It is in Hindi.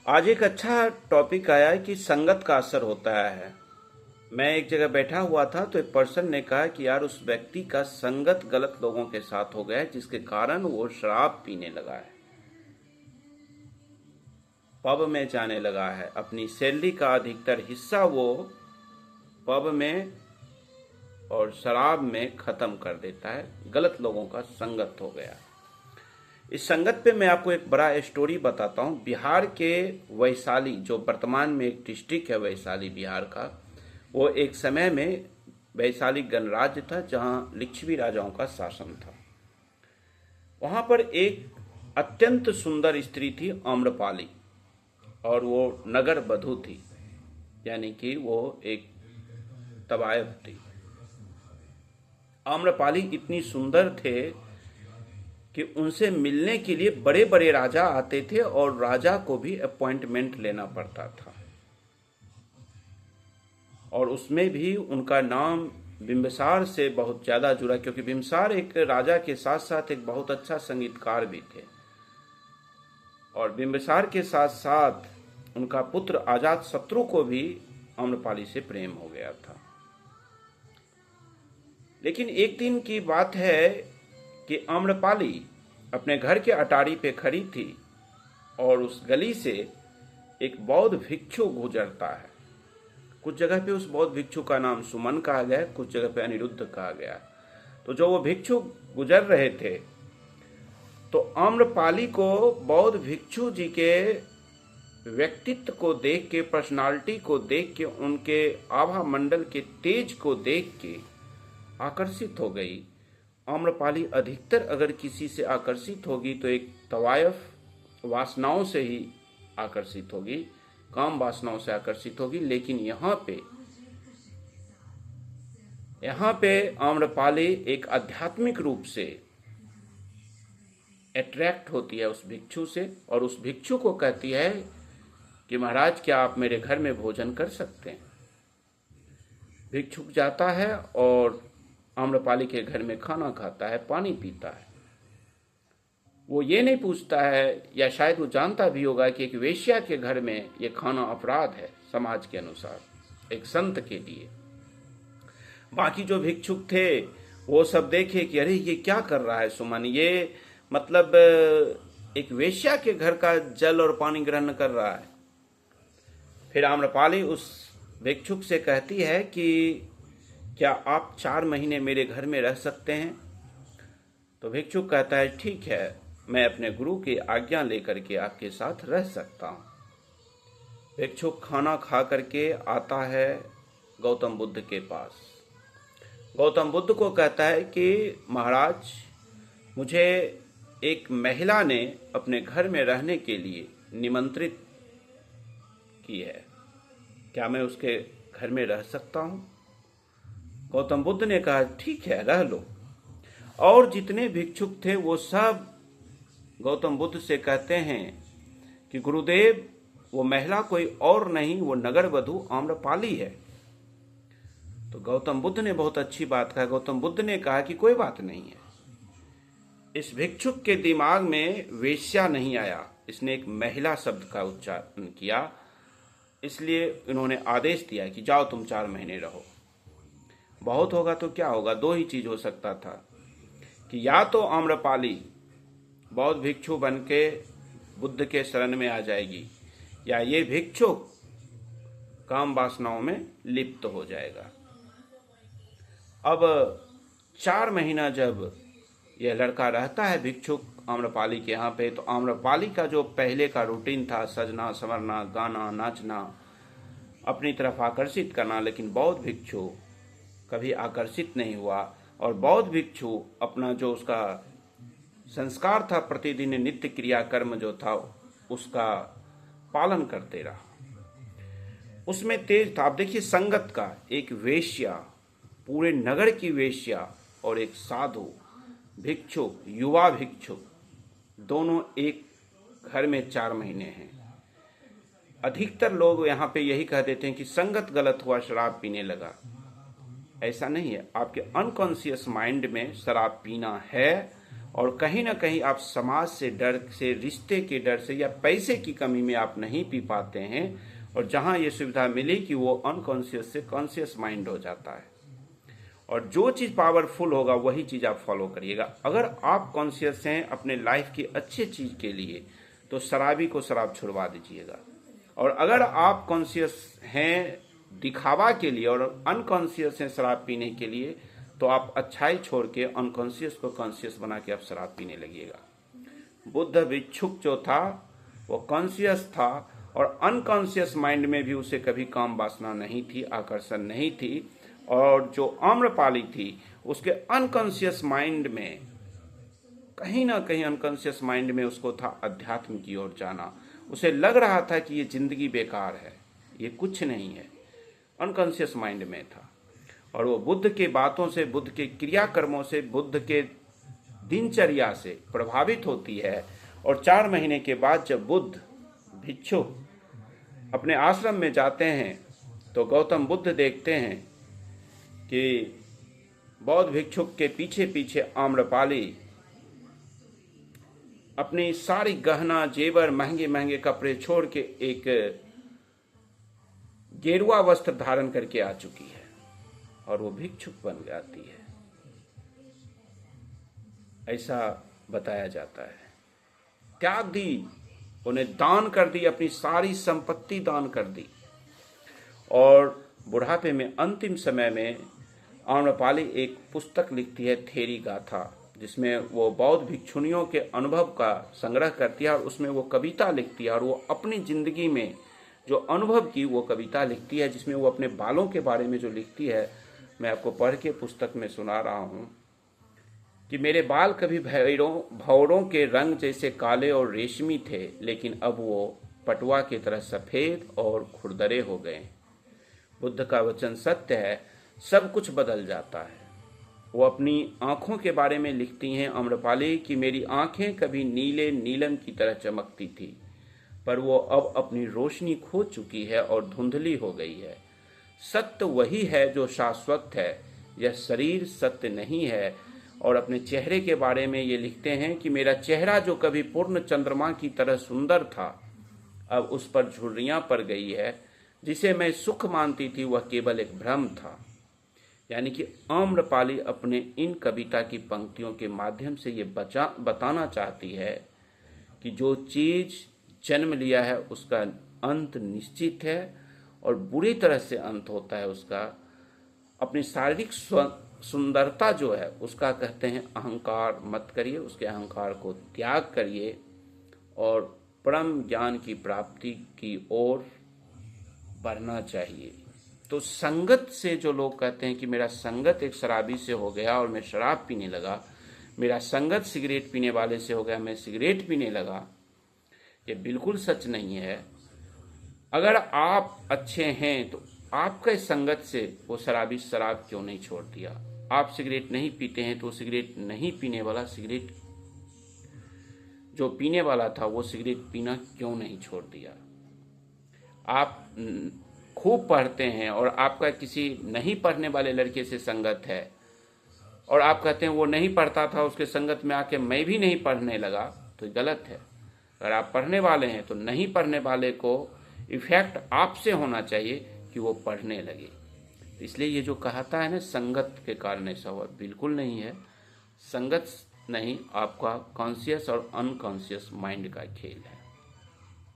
आज एक अच्छा टॉपिक आया है कि संगत का असर होता है। मैं एक जगह बैठा हुआ था तो एक पर्सन ने कहा कि यार उस व्यक्ति का संगत गलत लोगों के साथ हो गया है जिसके कारण वो शराब पीने लगा है, पब में जाने लगा है, अपनी सैलरी का अधिकतर हिस्सा वो पब में और शराब में खत्म कर देता है। गलत लोगों का संगत हो गया। इस संगत पे मैं आपको एक बड़ा स्टोरी बताता हूँ। बिहार के वैशाली, जो वर्तमान में एक डिस्ट्रिक्ट है वैशाली बिहार का, वो एक समय में वैशाली गणराज्य था जहाँ लिच्छवी राजाओं का शासन था। वहाँ पर एक अत्यंत सुंदर स्त्री थी, आम्रपाली, और वो नगर वधू थी, यानी कि वो एक तवायफ थी। आम्रपाली इतनी सुंदर थे कि उनसे मिलने के लिए बड़े बड़े राजा आते थे और राजा को भी अपॉइंटमेंट लेना पड़ता था। और उसमें भी उनका नाम बिम्बिसार से बहुत ज़्यादा जुड़ा, क्योंकि बिम्बिसार एक राजा के साथ साथ एक बहुत अच्छा संगीतकार भी थे। और बिम्बिसार के साथ साथ उनका पुत्र अजातशत्रु को भी आम्रपाली से प्रेम हो गया था। लेकिन एक दिन की बात है कि आम्रपाली अपने घर के अटारी पे खड़ी थी और उस गली से एक बौद्ध भिक्षु गुजरता है। कुछ जगह पे उस बौद्ध भिक्षु का नाम सुमन कहा गया, कुछ जगह पे अनिरुद्ध कहा गया। तो जो वो भिक्षु गुजर रहे थे तो आम्रपाली को बौद्ध भिक्षु जी के व्यक्तित्व को देख के, पर्सनालिटी को देख के, उनके आभा मंडल के तेज को देख के आकर्षित हो गई। आम्रपाली अधिकतर अगर किसी से आकर्षित होगी तो एक तवायफ वासनाओं से ही आकर्षित होगी, काम वासनाओं से आकर्षित होगी। लेकिन यहाँ पे आम्रपाली एक आध्यात्मिक रूप से अट्रैक्ट होती है उस भिक्षु से, और उस भिक्षु को कहती है कि महाराज, क्या आप मेरे घर में भोजन कर सकते हैं। भिक्षुक जाता है और आम्रपाली के घर में खाना खाता है, पानी पीता है। वो ये नहीं पूछता है, या शायद वो जानता भी होगा कि एक वेश्या के घर में ये खाना अपराध है समाज के अनुसार, एक संत के लिए। बाकी जो भिक्षुक थे वो सब देखे कि अरे ये क्या कर रहा है सुमन, ये मतलब एक वेश्या के घर का जल और पानी ग्रहण कर रहा है। फिर आम्रपाली उस भिक्षुक से कहती है कि क्या आप 4 महीने मेरे घर में रह सकते हैं। तो भिक्षुक कहता है ठीक है, मैं अपने गुरु की आज्ञा लेकर के आपके साथ रह सकता हूँ। भिक्षुक खाना खा करके आता है गौतम बुद्ध के पास। गौतम बुद्ध को कहता है कि महाराज, मुझे एक महिला ने अपने घर में रहने के लिए निमंत्रित की है, क्या मैं उसके घर में रह सकता हूँ। गौतम बुद्ध ने कहा ठीक है, रह लो। और जितने भिक्षुक थे वो सब गौतम बुद्ध से कहते हैं कि गुरुदेव, वो महिला कोई और नहीं, वो नगर वधू आम्रपाली है। तो गौतम बुद्ध ने बहुत अच्छी बात कहा। गौतम बुद्ध ने कहा कि कोई बात नहीं है। इस भिक्षुक के दिमाग में वेश्या नहीं आया, इसने एक महिला शब्द का उच्चारण किया, इसलिए इन्होंने आदेश दिया कि जाओ तुम 4 महीने रहो। बहुत होगा तो क्या होगा, 2 ही चीज हो सकता था कि या तो आम्रपाली बौद्ध भिक्षु बन के बुद्ध के शरण में आ जाएगी, या ये भिक्षुक काम वासनाओं में लिप्त हो जाएगा। अब 4 महीना जब यह लड़का रहता है भिक्षुक आम्रपाली के यहाँ पे, तो आम्रपाली का जो पहले का रूटीन था, सजना संवरना, गाना, नाचना, अपनी तरफ आकर्षित करना, लेकिन बौद्ध भिक्षु कभी आकर्षित नहीं हुआ। और बौद्ध भिक्षु अपना जो उसका संस्कार था, प्रतिदिन नित्य क्रिया कर्म जो था, उसका पालन करते रहा। उसमें तेज था। आप देखिए संगत का, एक वेश्या, पूरे नगर की वेश्या, और एक साधु भिक्षुक, युवा भिक्षुक, दोनों एक घर में 4 महीने हैं। अधिकतर लोग यहाँ पे यही कह देते हैं कि संगत गलत हुआ, शराब पीने लगा। ऐसा नहीं है, आपके अनकॉन्शियस माइंड में शराब पीना है और कहीं ना कहीं आप समाज से डर से, रिश्ते के डर से या पैसे की कमी में आप नहीं पी पाते हैं, और जहां ये सुविधा मिली कि वो अनकॉन्शियस से कॉन्शियस माइंड हो जाता है, और जो चीज़ पावरफुल होगा वही चीज़ आप फॉलो करिएगा। अगर आप कॉन्शियस हैं अपने लाइफ की अच्छी चीज़ के लिए तो शराबी को शराब छुड़वा दीजिएगा, और अगर आप कॉन्शियस हैं दिखावा के लिए और अनकॉन्शियस हैं शराब पीने के लिए, तो आप अच्छाई छोड़ के अनकॉन्शियस को कॉन्शियस बना के आप शराब पीने लगिएगा। बुद्ध भिक्षुक जो था वो कॉन्शियस था, और अनकॉन्शियस माइंड में भी उसे कभी काम वासना नहीं थी, आकर्षण नहीं थी। और जो आम्रपाली थी उसके अनकॉन्शियस माइंड में, कहीं ना कहीं अनकॉन्शियस माइंड में उसको था अध्यात्म की ओर जाना। उसे लग रहा था कि ये जिंदगी बेकार है, ये कुछ नहीं है, अनकॉन्शियस माइंड में था। और वो बुद्ध के बातों से, बुद्ध के क्रियाकर्मों से, बुद्ध के दिनचर्या से प्रभावित होती है। और 4 महीने के बाद जब बुद्ध भिक्षु अपने आश्रम में जाते हैं तो गौतम बुद्ध देखते हैं कि बौद्ध भिक्षुक के पीछे पीछे आम्रपाली अपनी सारी गहना जेवर, महंगे महंगे कपड़े छोड़ के एक गेरुआ वस्त्र धारण करके आ चुकी है और वो भिक्षुक बन जाती है, ऐसा बताया जाता है। त्याग दी, उन्हें दान कर दी, अपनी सारी संपत्ति दान कर दी। और बुढ़ापे में अंतिम समय में आम्रपाली एक पुस्तक लिखती है, थेरी गाथा, जिसमें वो बौद्ध भिक्षुनियों के अनुभव का संग्रह करती है और उसमें वो कविता लिखती है। और वो अपनी जिंदगी में जो अनुभव की वो कविता लिखती है, जिसमें वो अपने बालों के बारे में जो लिखती है, मैं आपको पढ़ के पुस्तक में सुना रहा हूँ कि मेरे बाल कभी भौरों के रंग जैसे काले और रेशमी थे, लेकिन अब वो पटुआ की तरह सफ़ेद और खुरदरे हो गए। बुद्ध का वचन सत्य है, सब कुछ बदल जाता है। वो अपनी आँखों के बारे में लिखती हैं आम्रपाली कि मेरी आँखें कभी नीले नीलम की तरह चमकती थी, पर वो अब अपनी रोशनी खो चुकी है और धुंधली हो गई है। सत्य वही है जो शाश्वत है, यह शरीर सत्य नहीं है। और अपने चेहरे के बारे में ये लिखते हैं कि मेरा चेहरा जो कभी पूर्ण चंद्रमा की तरह सुंदर था, अब उस पर झुर्रियाँ पड़ गई है। जिसे मैं सुख मानती थी वह केवल एक भ्रम था। यानी कि आम्रपाली अपने इन कविता की पंक्तियों के माध्यम से ये बताना चाहती है कि जो चीज़ जन्म लिया है उसका अंत निश्चित है, और बुरी तरह से अंत होता है उसका। अपनी शारीरिक सुंदरता जो है उसका कहते हैं अहंकार मत करिए, उसके अहंकार को त्याग करिए और परम ज्ञान की प्राप्ति की ओर बढ़ना चाहिए। तो संगत से जो लोग कहते हैं कि मेरा संगत एक शराबी से हो गया और मैं शराब पीने लगा, मेरा संगत सिगरेट पीने वाले से हो गया, मैं सिगरेट पीने लगा, ये बिल्कुल सच नहीं है। अगर आप अच्छे हैं तो आपके संगत से वो शराबी शराब क्यों नहीं छोड़ दिया? आप सिगरेट नहीं पीते हैं तो सिगरेट नहीं पीने वाला, सिगरेट जो पीने वाला था वो सिगरेट पीना क्यों नहीं छोड़ दिया? आप खूब पढ़ते हैं और आपका किसी नहीं पढ़ने वाले लड़के से संगत है और आप कहते हैं वो नहीं पढ़ता था, उसके संगत में आके मैं भी नहीं पढ़ने लगा, तो गलत है। अगर आप पढ़ने वाले हैं तो नहीं पढ़ने वाले को इफेक्ट आपसे होना चाहिए कि वो पढ़ने लगे। इसलिए ये जो कहता है ना संगत के कारण ऐसा हुआ, बिल्कुल नहीं है। संगत नहीं, आपका कॉन्शियस और अनकॉन्शियस माइंड का खेल है।